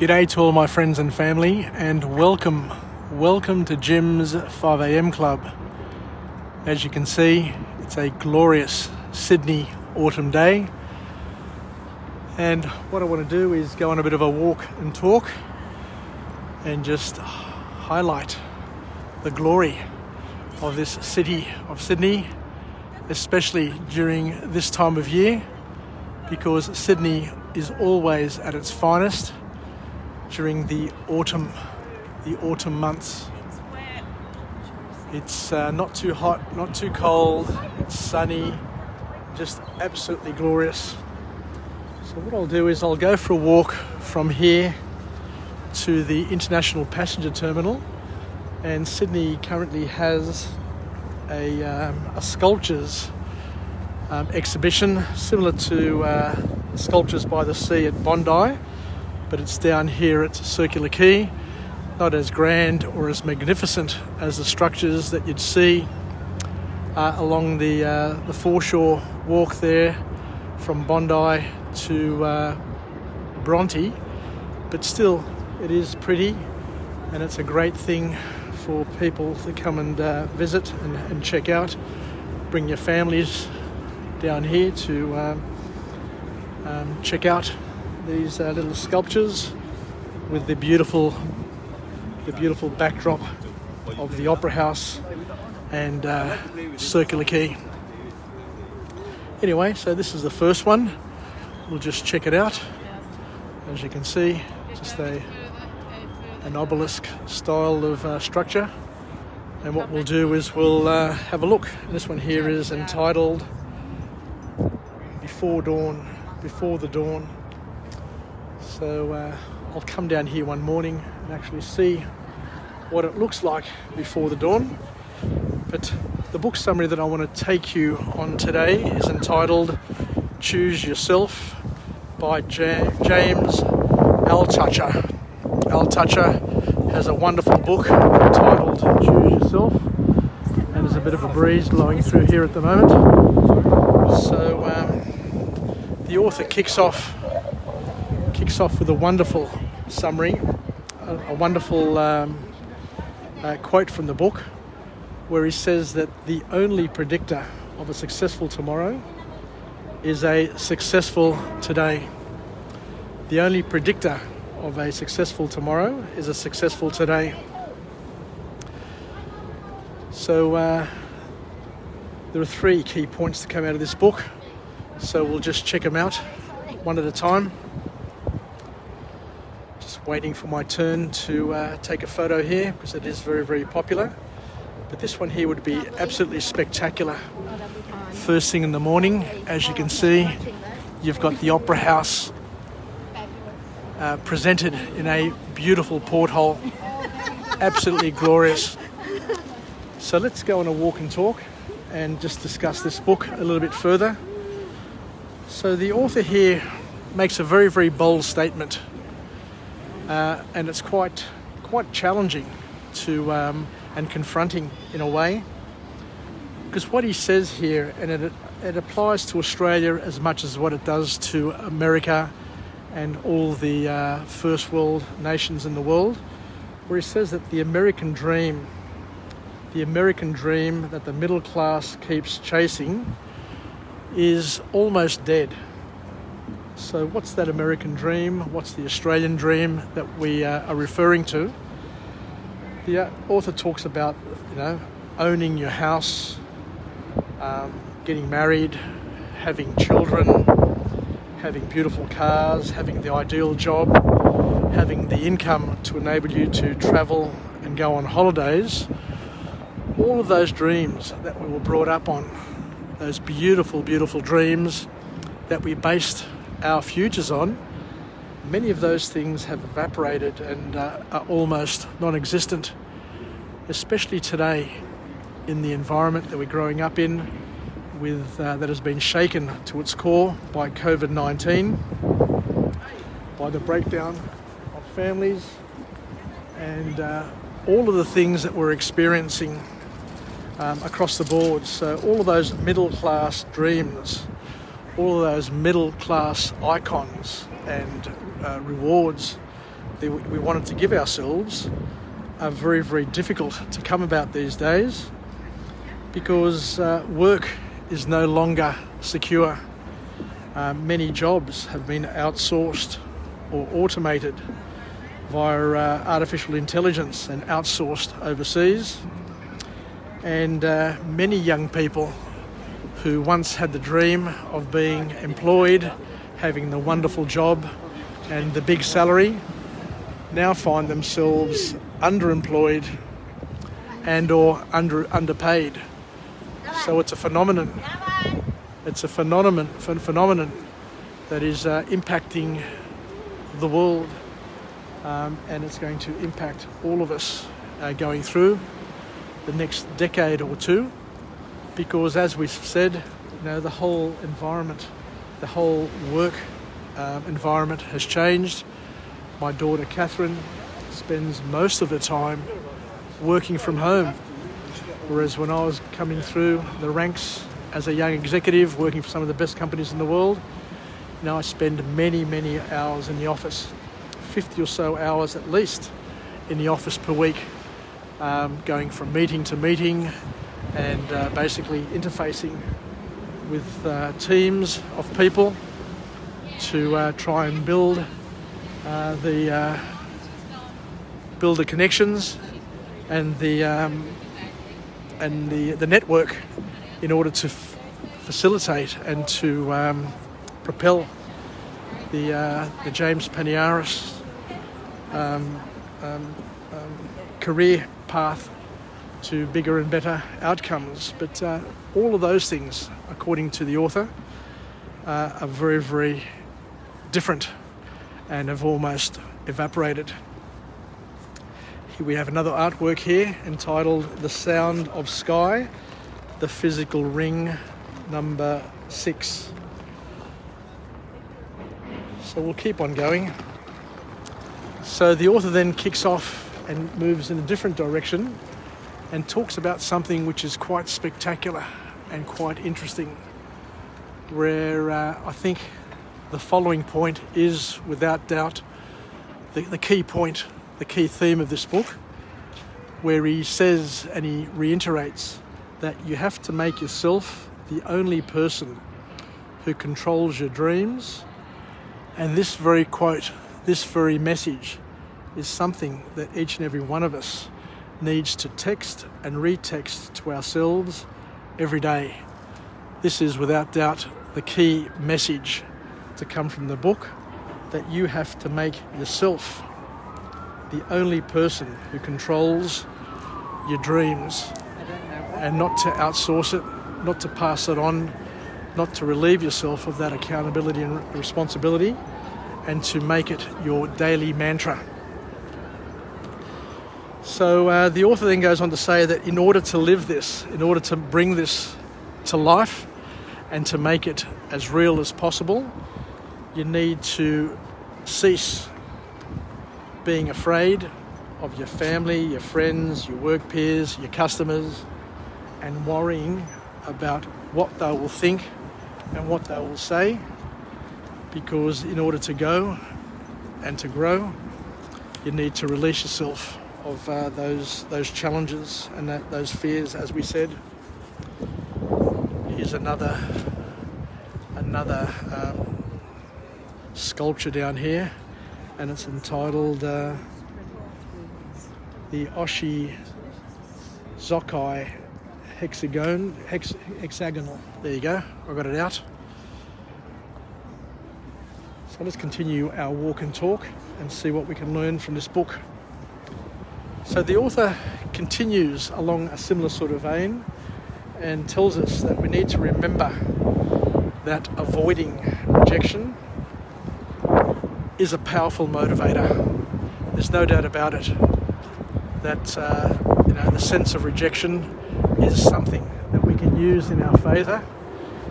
G'day to all my friends and family, and welcome to Jim's 5am Club. As you can see, it's a glorious Sydney autumn day, and what I want to do is go on a bit of a walk and talk and just highlight the glory of this city of Sydney, especially during this time of year, because Sydney is always at its finest during the autumn months. It's not too hot, not too cold, it's sunny, just absolutely glorious. So what I'll do is I'll go for a walk from here to the International Passenger Terminal, and Sydney currently has a sculptures exhibition similar to Sculptures by the Sea at Bondi, but it's down here at Circular Quay, not as grand or as magnificent as the structures that you'd see along the foreshore walk there from Bondi to Bronte, but still it is pretty, and it's a great thing for people to come and visit and check out. Bring your families down here to check out these little sculptures with the beautiful backdrop of the Opera House and Circular Quay. Anyway, so this is the first one. We'll just check it out. As you can see, just an obelisk style of structure. And what we'll do is we'll have a look. This one here is entitled Before the Dawn. So I'll come down here one morning and actually see what it looks like before the dawn. But the book summary that I want to take you on today is entitled Choose Yourself by James Altucher. Altucher has a wonderful book entitled Choose Yourself, and there's a bit of a breeze blowing through here at the moment. So the author kicks off with a wonderful summary, a wonderful quote from the book, where he says that the only predictor of a successful tomorrow is a successful today. The only predictor of a successful tomorrow is a successful today. So there are three key points to come out of this book, so we'll just check them out one at a time. Just waiting for my turn to take a photo here, because it is very, very popular. But this one here would be absolutely spectacular. First thing in the morning, as you can see, you've got the Opera House presented in a beautiful porthole. Absolutely glorious. So let's go on a walk and talk and just discuss this book a little bit further. So the author here makes a very, very bold statement, and it's quite challenging to and confronting in a way, because what he says here, and it applies to Australia as much as what it does to America and all the first world nations in the world, where he says that the American dream that the middle class keeps chasing is almost dead. So what's that American dream? What's the Australian dream that we are referring to? The author talks about, owning your house, getting married, having children, having beautiful cars, having the ideal job, having the income to enable you to travel and go on holidays. All of those dreams that we were brought up on, those beautiful, beautiful dreams that we based our futures on, many of those things have evaporated and are almost non-existent, especially today in the environment that we're growing up in, with that has been shaken to its core by COVID-19, by the breakdown of families, and all of the things that we're experiencing across the board. So all of those middle class dreams, all of those middle class icons and rewards we wanted to give ourselves are very, very difficult to come about these days, because work is no longer secure. Many jobs have been outsourced or automated via artificial intelligence and outsourced overseas. And many young people who once had the dream of being employed, having the wonderful job and the big salary, now find themselves underemployed and or underpaid. So it's a phenomenon. It's a phenomenon that is impacting the world, and it's going to impact all of us going through the next decade or two, because as we've said, you know, the whole environment, the whole work environment has changed. My daughter Catherine spends most of the time working from home, whereas when I was coming through the ranks as a young executive working for some of the best companies in the world, now I spend many, many hours in the office, 50 or so hours at least in the office per week, going from meeting to meeting and basically interfacing with teams of people to try and build the connections and the network in order to facilitate and to propel the James Paniaris career path to bigger and better outcomes. But all of those things, according to the author, are very, very different and have almost evaporated. Here we have another artwork here entitled The Sound of Sky, the Physical Ring number 6. So we'll keep on going. So the author then kicks off and moves in a different direction and talks about something which is quite spectacular and quite interesting, where I think the following point is, without doubt, the key point, the key theme of this book, where he says and he reiterates that you have to make yourself the only person who controls your dreams. And this very quote, this very message, is something that each and every one of us needs to text and retext to ourselves every day. This is without doubt the key message to come from the book, that you have to make yourself the only person who controls your dreams, and not to outsource it, not to pass it on, not to relieve yourself of that accountability and responsibility, and to make it your daily mantra. So the author then goes on to say that in order to live this, in order to bring this to life and to make it as real as possible, you need to cease being afraid of your family, your friends, your work peers, your customers, and worrying about what they will think and what they will say, because in order to go and to grow, you need to release yourself of those challenges and those fears, as we said. Here's another sculpture down here, and it's entitled the Oshi Zokai hexagonal. There you go, I got it out. So let's continue our walk and talk and see what we can learn from this book. So the author continues along a similar sort of vein and tells us that we need to remember that avoiding rejection is a powerful motivator. There's no doubt about it that the sense of rejection is something that we can use in our favour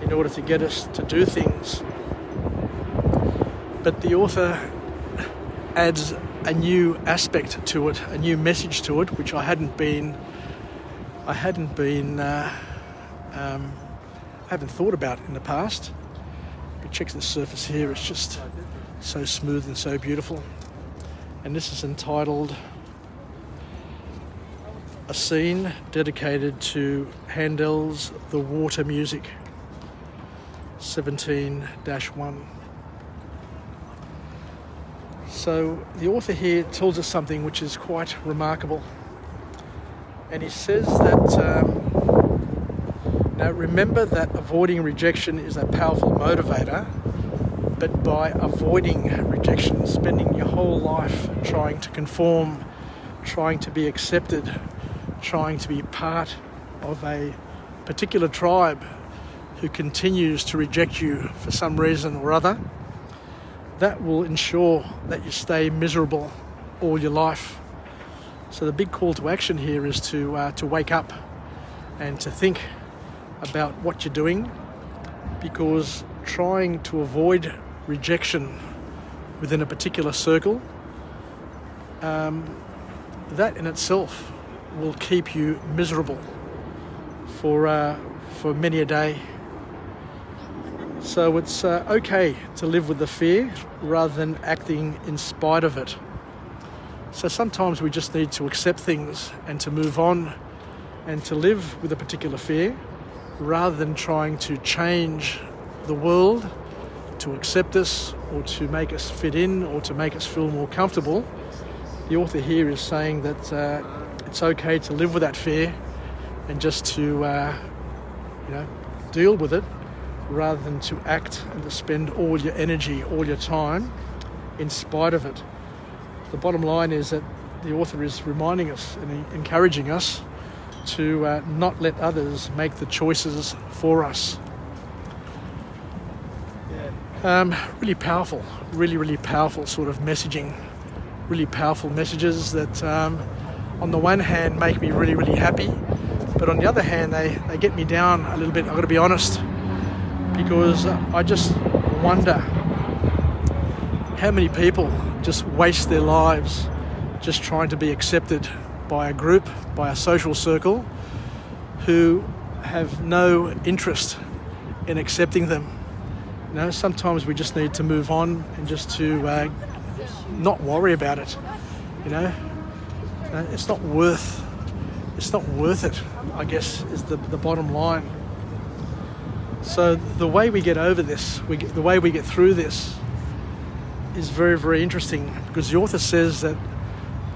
in order to get us to do things. But the author adds a new aspect to it, a new message to it, which I haven't thought about in the past. But check the surface here; it's just so smooth and so beautiful. and this is entitled A Scene Dedicated to Handel's The Water Music, 17-1. So the author here tells us something which is quite remarkable, and he says that now remember that avoiding rejection is a powerful motivator, but by avoiding rejection, spending your whole life trying to conform, trying to be accepted, trying to be part of a particular tribe who continues to reject you for some reason or other, that will ensure that you stay miserable all your life. So the big call to action here is to wake up and to think about what you're doing, because trying to avoid rejection within a particular circle, that in itself will keep you miserable for many a day. So it's okay to live with the fear rather than acting in spite of it. So sometimes we just need to accept things and to move on and to live with a particular fear rather than trying to change the world to accept us or to make us fit in or to make us feel more comfortable. The author here is saying that it's okay to live with that fear and just to deal with it, rather than to act and to spend all your energy, all your time in spite of it. The bottom line is that the author is reminding us and encouraging us to not let others make the choices for us. Really powerful, really powerful sort of messaging, really powerful messages that on the one hand make me really happy, but on the other hand they get me down a little bit, I've got to be honest, because I just wonder how many people just waste their lives just trying to be accepted by a group, by a social circle, who have no interest in accepting them. You know, sometimes we just need to move on and just to not worry about it. You know, it's not worth it, I guess, is the bottom line. So the way we get over this, the way we get through this, is very interesting, because the author says that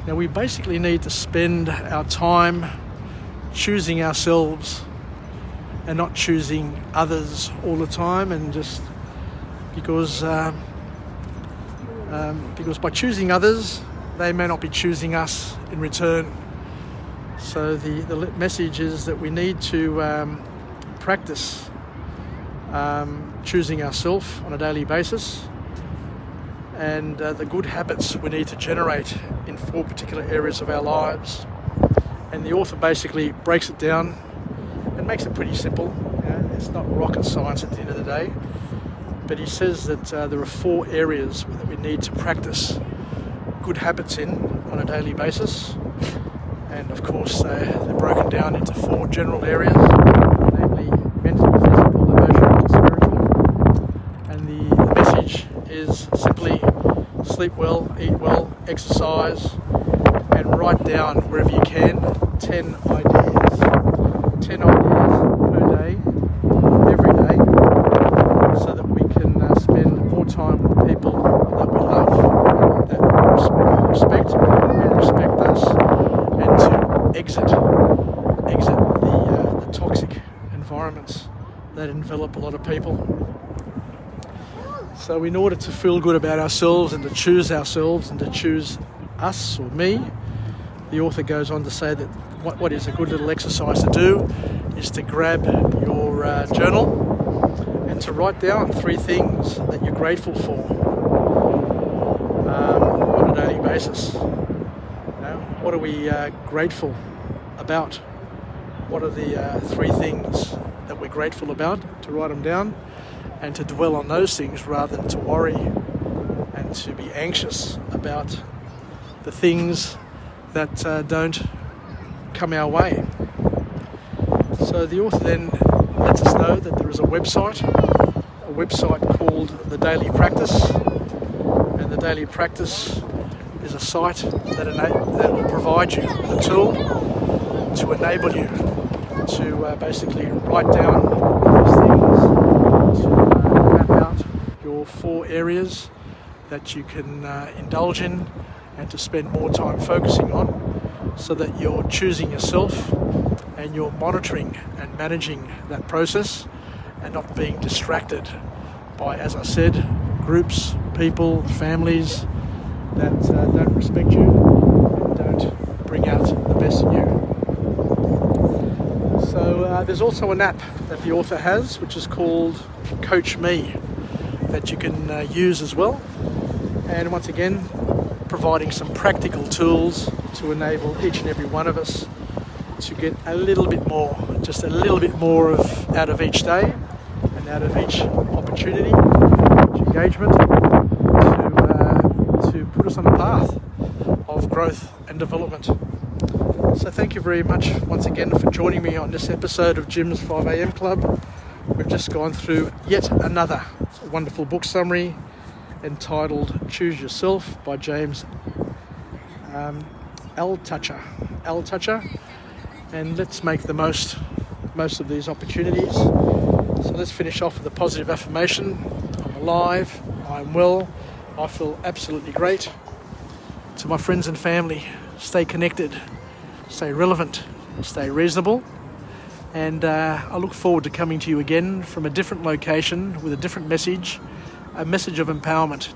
we basically need to spend our time choosing ourselves and not choosing others all the time, and just because by choosing others, they may not be choosing us in return. So the message is that we need to practice choosing ourselves on a daily basis, and the good habits we need to generate in 4 particular areas of our lives. And the author basically breaks it down and makes it pretty simple. You know, it's not rocket science at the end of the day, but he says that there are 4 areas that we need to practice good habits in on a daily basis. And of course they're broken down into 4 general areas, namely mental, physical, emotional and spiritual. And the message is simply sleep well, eat well, exercise, and write down wherever you can 10 ideas. 10 ideas per day, every day, so that we can spend more time with people that we love, that respect and respect us, and to exit the toxic environments that envelop a lot of people. So in order to feel good about ourselves and to choose ourselves and to choose us or me, the author goes on to say that what is a good little exercise to do is to grab your journal and to write down 3 things that you're grateful for on a daily basis. You know, what are we grateful about? What are the 3 things that we're grateful about? To write them down and to dwell on those things rather than to worry and to be anxious about the things that don't come our way. So the author then lets us know that there is a website called The Daily Practice, and The Daily Practice is a site that will provide you with a tool to enable you to basically write down these things, to map out your 4 areas that you can indulge in and to spend more time focusing on, so that you're choosing yourself and you're monitoring and managing that process and not being distracted by, as I said, groups, people, families that don't respect you and don't bring out the best in you. So there's also an app that the author has, which is called Coach Me, that you can use as well. And once again, providing some practical tools to enable each and every one of us to get a little bit more, just a little bit more out of each day and out of each opportunity, each engagement, to put us on the path of growth and development. So thank you very much once again for joining me on this episode of Jim's 5am Club. We've just gone through yet another wonderful book summary entitled Choose Yourself by James Altucher. And let's make the most of these opportunities. So let's finish off with a positive affirmation. I'm alive, I'm well, I feel absolutely great. To my friends and family, stay connected, stay relevant, stay reasonable. And I look forward to coming to you again from a different location with a different message, a message of empowerment,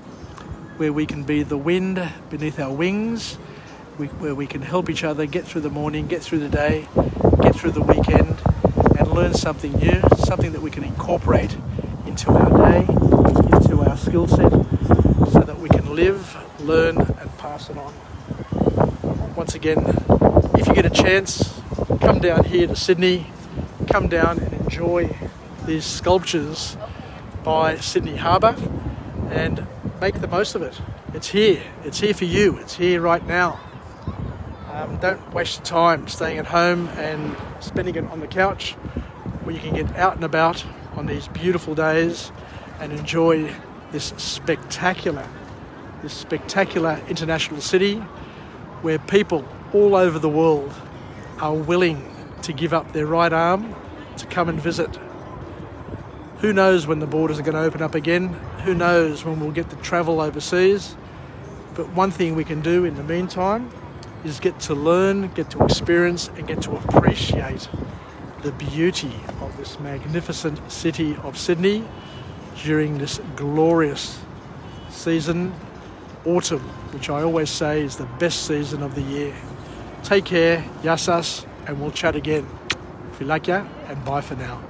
where we can be the wind beneath our wings, where we can help each other get through the morning, get through the day, get through the weekend, and learn something new, something that we can incorporate into our day, into our skill set, so that we can live, learn, and pass it on. Once again, if you get a chance, come down here to Sydney, come down and enjoy these sculptures by Sydney Harbour and make the most of it. It's here for you, it's here right now. Don't waste your time staying at home and spending it on the couch, where you can get out and about on these beautiful days and enjoy this spectacular international city where people all over the world are willing to give up their right arm to come and visit. Who knows when the borders are going to open up again? Who knows when we'll get to travel overseas? But one thing we can do in the meantime is get to learn, get to experience, and get to appreciate the beauty of this magnificent city of Sydney during this glorious season, autumn, which I always say is the best season of the year. Take care, yasas, and we'll chat again. Filakya, and bye for now.